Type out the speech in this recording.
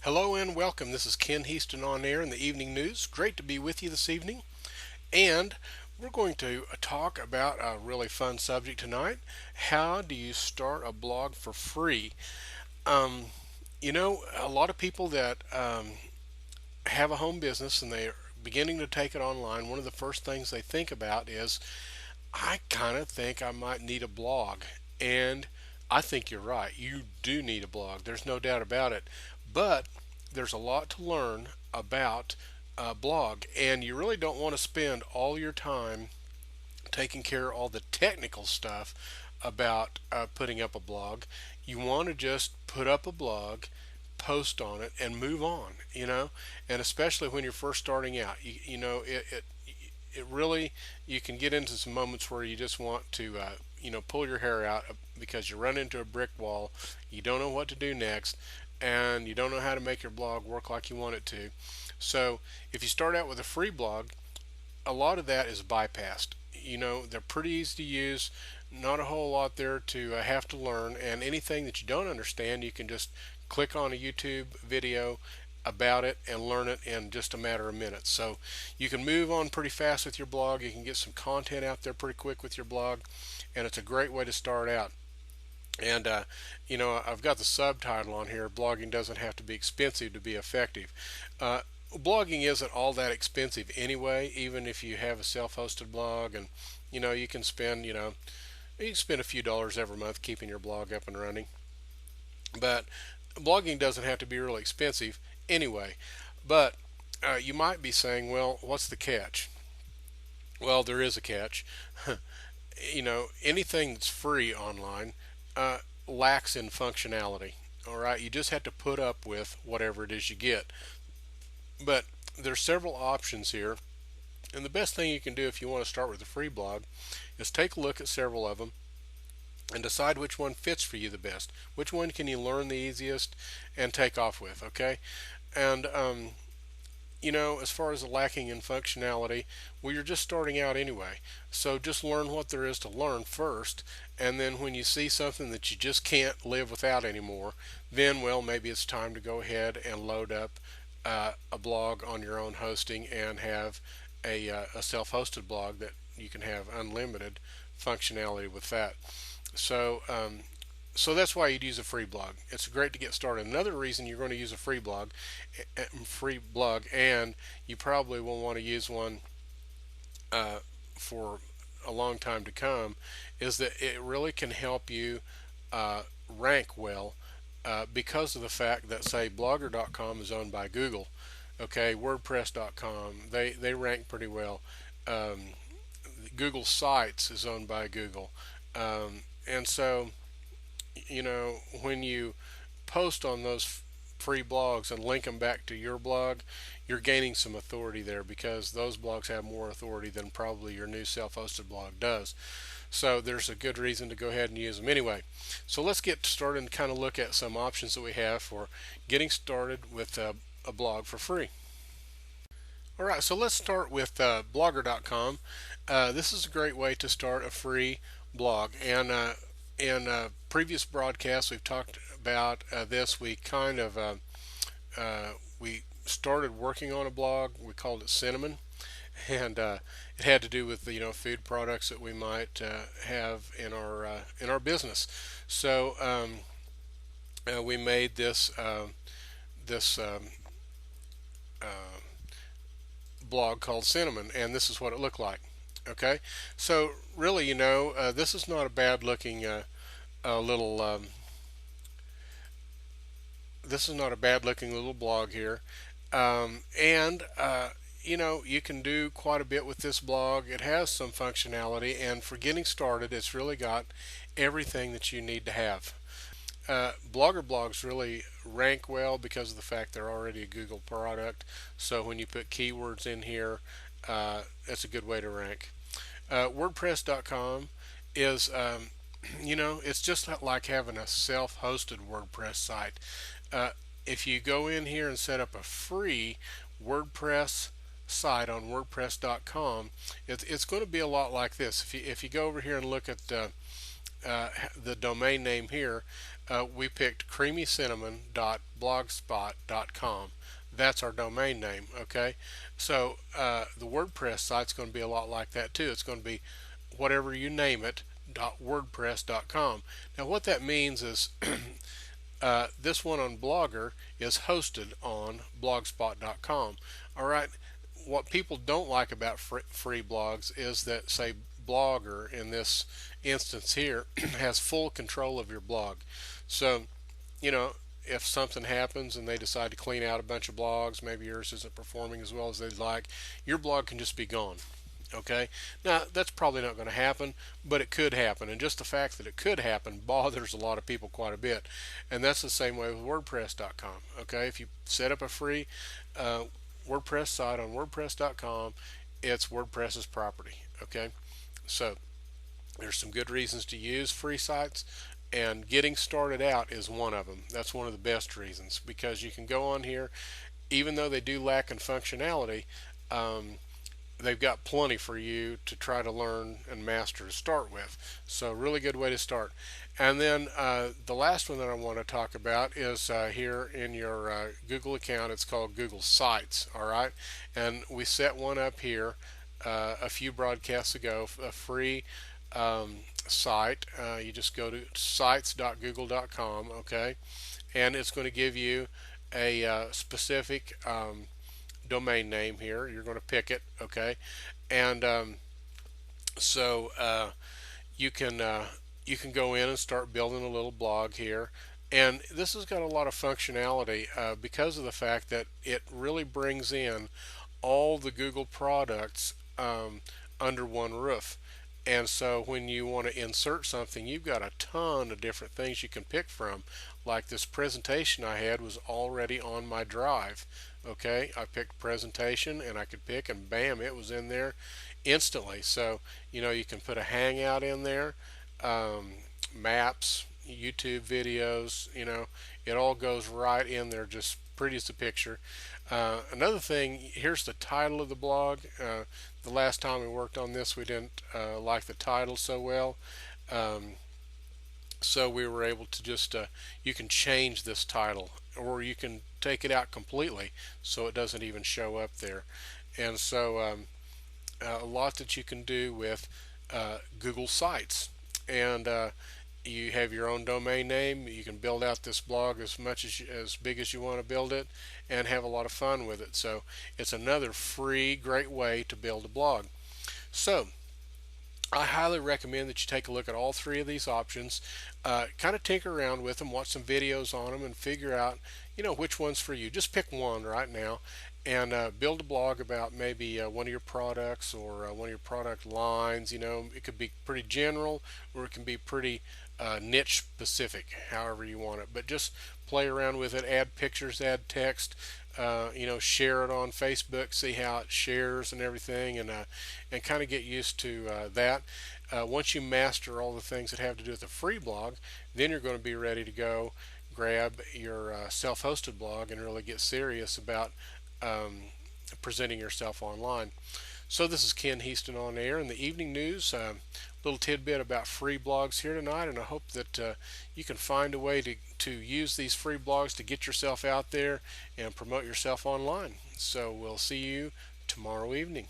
Hello and welcome. This is Ken Heaston on air in the evening news. Great to be with you this evening. And we're going to talk about a really fun subject tonight. How do you start a blog for free? Um, a lot of people that have a home business and they're beginning to take it online, one of the first things they think about is, I kind of think I might need a blog. And I think you're right. You do need a blog. There's no doubt about it. But there's a lot to learn about a blog, and you really don't want to spend all your time taking care of all the technical stuff about putting up a blog. You want to just put up a blog, post on it, and move on. And especially when you're first starting out, it really, you can get into some moments where you just want to pull your hair out because you run into a brick wall. You don't know what to do next, and you don't know how to make your blog work like you want it to. So if you start out with a free blog, a lot of that is bypassed. They're pretty easy to use, not a whole lot there to have to learn, and anything that you don't understand, you can just click on a YouTube video about it and learn it in just a matter of minutes. So you can move on pretty fast with your blog. You can get some content out there pretty quick with your blog, and it's a great way to start out. And I've got the subtitle on here: blogging doesn't have to be expensive to be effective. Blogging isn't all that expensive anyway, even if you have a self-hosted blog, and you can spend a few dollars every month keeping your blog up and running. But blogging doesn't have to be really expensive anyway. But you might be saying, well, what's the catch? Well, there is a catch. Anything that's free online uh, lacks in functionality. All right, you just have to put up with whatever it is you get. But there's several options here, and the best thing you can do if you want to start with a free blog is take a look at several of them and decide which one fits for you the best. Which one can you learn the easiest and take off with, okay? And as far as the lacking in functionality, well, you're just starting out anyway. So just learn what there is to learn first, and then when you see something that you just can't live without anymore, then, well, maybe it's time to go ahead and load up a blog on your own hosting and have a self-hosted blog that you can have unlimited functionality with that. So, so that's why you'd use a free blog. It's great to get started. Another reason you're going to use a free blog, and you probably will want to use one for a long time to come, is that it really can help you rank well because of the fact that, say, Blogger.com is owned by Google. Okay, WordPress.com, they rank pretty well. Google Sites is owned by Google. And so, when you post on those free blogs and link them back to your blog, you're gaining some authority there because those blogs have more authority than probably your new self-hosted blog does. So there's a good reason to go ahead and use them anyway. So let's get started and kind of look at some options that we have for getting started with a blog for free. All right, so let's start with Blogger.com. This is a great way to start a free blog, and in previous broadcasts we've talked about this. We started working on a blog. We called it Cinnamon, and it had to do with food products that we might have in our business. So we made this blog called Cinnamon, and this is what it looked like. Okay, so really, this is not a bad looking little. This is not a bad looking little blog here, and you can do quite a bit with this blog. It has some functionality, and for getting started, it's really got everything that you need to have. Blogger blogs really rank well because of the fact they're already a Google product. So when you put keywords in here, it's a good way to rank. WordPress.com is, it's just like having a self-hosted WordPress site. If you go in here and set up a free WordPress site on WordPress.com, it's going to be a lot like this. If you go over here and look at the domain name here, we picked creamycinnamon.blogspot.com. That's our domain name, okay? So the WordPress site's going to be a lot like that too. It's going to be whatever you name it, .wordpress.com. Now what that means is this one on Blogger is hosted on blogspot.com. All right. What people don't like about free blogs is that, say, Blogger in this instance here has full control of your blog. So, you know, if something happens and they decide to clean out a bunch of blogs, maybe yours isn't performing as well as they'd like, your blog can just be gone. Okay, now that's probably not going to happen, but it could happen, and just the fact that it could happen bothers a lot of people quite a bit. And that's the same way with WordPress.com. Okay, if you set up a free uh, WordPress site on WordPress.com, it's WordPress's property. Okay, so there's some good reasons to use free sites, and getting started out is one of them. That's one of the best reasons, because you can go on here, even though they do lack in functionality. They've got plenty for you to try to learn and master to start with. So really good way to start. And then the last one that I want to talk about is here in your Google account. It's called Google Sites. All right, and we set one up here a few broadcasts ago, a free site. You just go to sites.google.com, okay, and it's going to give you a specific domain name here. You're going to pick it, okay, and so you can go in and start building a little blog here. And this has got a lot of functionality because of the fact that it really brings in all the Google products under one roof. And so when you want to insert something, you've got a ton of different things you can pick from. Like this presentation I had was already on my drive. Okay, I picked presentation and I could pick, and bam, it was in there instantly. So, you know, you can put a hangout in there, maps, YouTube videos, you know, it all goes right in there, just pretty as a picture. Another thing, here's the title of the blog. The last time we worked on this, we didn't like the title so well. So we were able to just, you can change this title, or you can take it out completely so it doesn't even show up there. And so a lot that you can do with Google Sites. And you have your own domain name. You can build out this blog as much as big as you want to build it, and have a lot of fun with it. So it's another free, great way to build a blog. So I highly recommend that you take a look at all three of these options, kind of tinker around with them, watch some videos on them, and figure out, you know, which one's for you. Just pick one right now and build a blog about maybe one of your products or one of your product lines. You know, it could be pretty general, or it can be pretty niche specific, however you want it. But just play around with it, add pictures, add text, you know, share it on Facebook, see how it shares and everything, and kind of get used to that. Once you master all the things that have to do with the free blog, then you're going to be ready to go grab your self-hosted blog and really get serious about presenting yourself online. So this is Ken Heaston on air in the evening news. Little tidbit about free blogs here tonight, and I hope that you can find a way to use these free blogs to get yourself out there and promote yourself online. So we'll see you tomorrow evening.